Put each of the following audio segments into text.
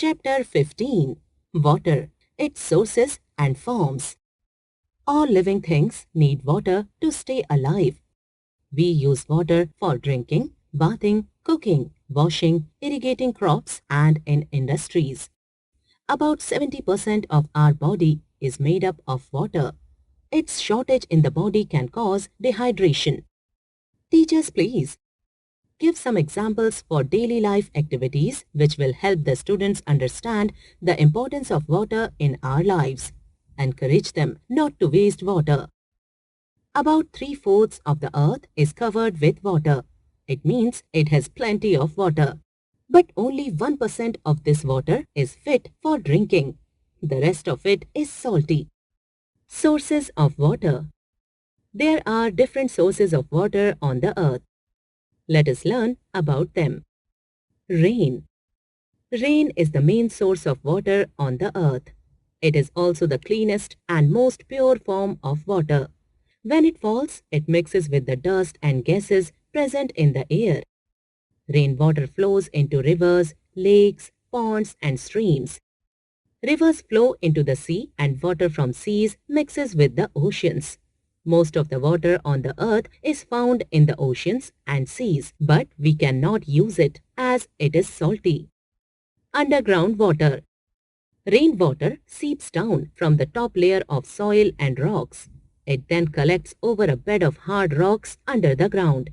Chapter 15. Water, its sources and forms. All living things need water to stay alive. We use water for drinking, bathing, cooking, washing, irrigating crops and in industries. About 70% of our body is made up of water. Its shortage in the body can cause dehydration. Teachers, please give some examples for daily life activities which will help the students understand the importance of water in our lives. Encourage them not to waste water. About 3/4 of the earth is covered with water. It means it has plenty of water. But only 1% of this water is fit for drinking. The rest of it is salty. Sources of water. There are different sources of water on the earth. Let us learn about them. Rain. Rain is the main source of water on the earth. It is also the cleanest and most pure form of water. When it falls, it mixes with the dust and gases present in the air. Rainwater flows into rivers, lakes, ponds and streams. Rivers flow into the sea and water from seas mixes with the oceans. Most of the water on the earth is found in the oceans and seas, but we cannot use it as it is salty. Underground water. Rainwater seeps down from the top layer of soil and rocks. It then collects over a bed of hard rocks under the ground.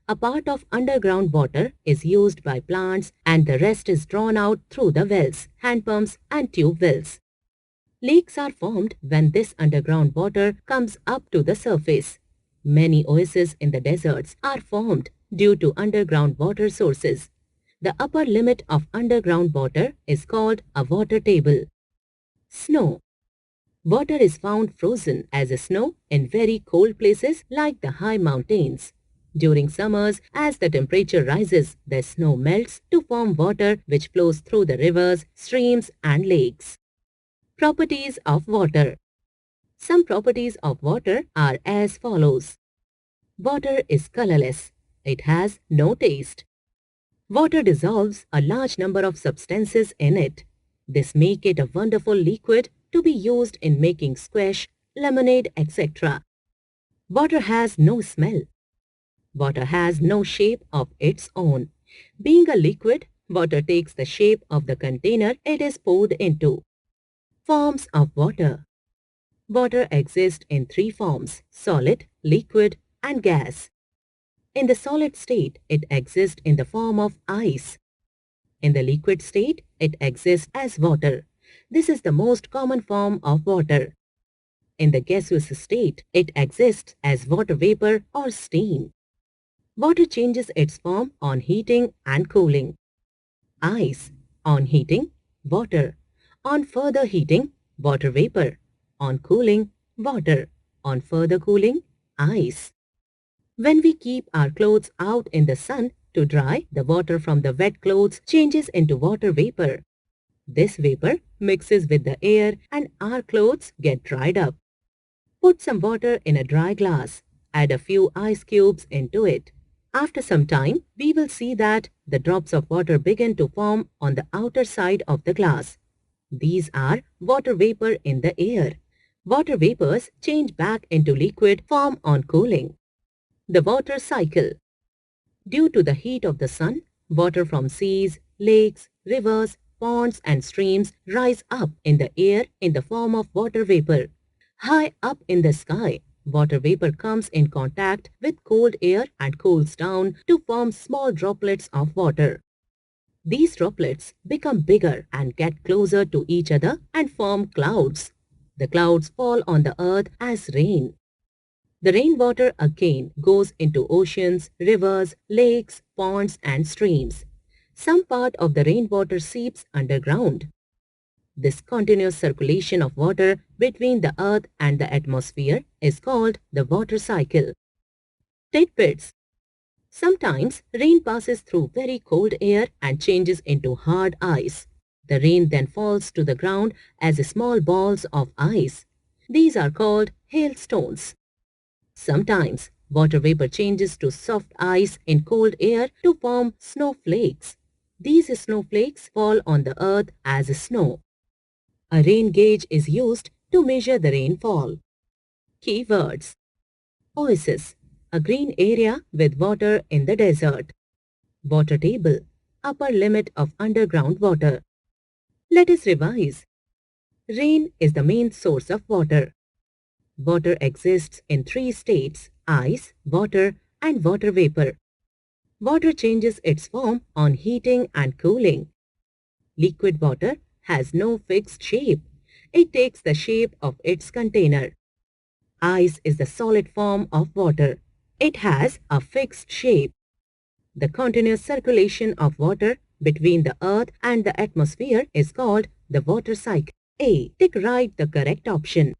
A part of underground water is used by plants and the rest is drawn out through the wells, hand pumps and tube wells. Lakes are formed when this underground water comes up to the surface. Many oases in the deserts are formed due to underground water sources. The upper limit of underground water is called a water table. Snow. Water is found frozen as a snow in very cold places like the high mountains. During summers, as the temperature rises, the snow melts to form water which flows through the rivers, streams and lakes. Properties of water. Some properties of water are as follows. Water is colorless. It has no taste. Water dissolves a large number of substances in it. This makes it a wonderful liquid to be used in making squash, lemonade, etc. Water has no smell. Water has no shape of its own. Being a liquid, water takes the shape of the container it is poured into. Forms of water. Water exists in 3 forms: solid, liquid, and gas. In the solid state, it exists in the form of ice. In the liquid state, it exists as water. This is the most common form of water. In the gaseous state, it exists as water vapor or steam. Water changes its form on heating and cooling. Ice. On heating, water. On further heating, water vapor. On cooling, water. On further cooling, ice. When we keep our clothes out in the sun to dry, the water from the wet clothes changes into water vapor. This vapor mixes with the air and our clothes get dried up. Put some water in a dry glass. Add a few ice cubes into it. After some time, we will see that the drops of water begin to form on the outer side of the glass. These are water vapor in the air. Water vapors change back into liquid form on cooling. The water cycle. Due to the heat of the sun, water from seas, lakes, rivers, ponds and streams rise up in the air in the form of water vapor. High up in the sky, water vapor comes in contact with cold air and cools down to form small droplets of water. These droplets become bigger and get closer to each other and form clouds. The clouds fall on the earth as rain. The rainwater again goes into oceans, rivers, lakes, ponds and streams. Some part of the rainwater seeps underground. This continuous circulation of water between the earth and the atmosphere is called the water cycle. Tidbits. Sometimes rain passes through very cold air and changes into hard ice. The rain then falls to the ground as small balls of ice. These are called hailstones. Sometimes water vapor changes to soft ice in cold air to form snowflakes. These snowflakes fall on the earth as snow. A rain gauge is used to measure the rainfall. Keywords: oasis, a green area with water in the desert. Water table, upper limit of underground water. Let us revise. Rain is the main source of water. Water exists in three states: ice, water, and water vapor. Water changes its form on heating and cooling. Liquid water has no fixed shape. It takes the shape of its container. Ice is the solid form of water. It has a fixed shape. The continuous circulation of water between the earth and the atmosphere is called the water cycle. A. Tick right the correct option.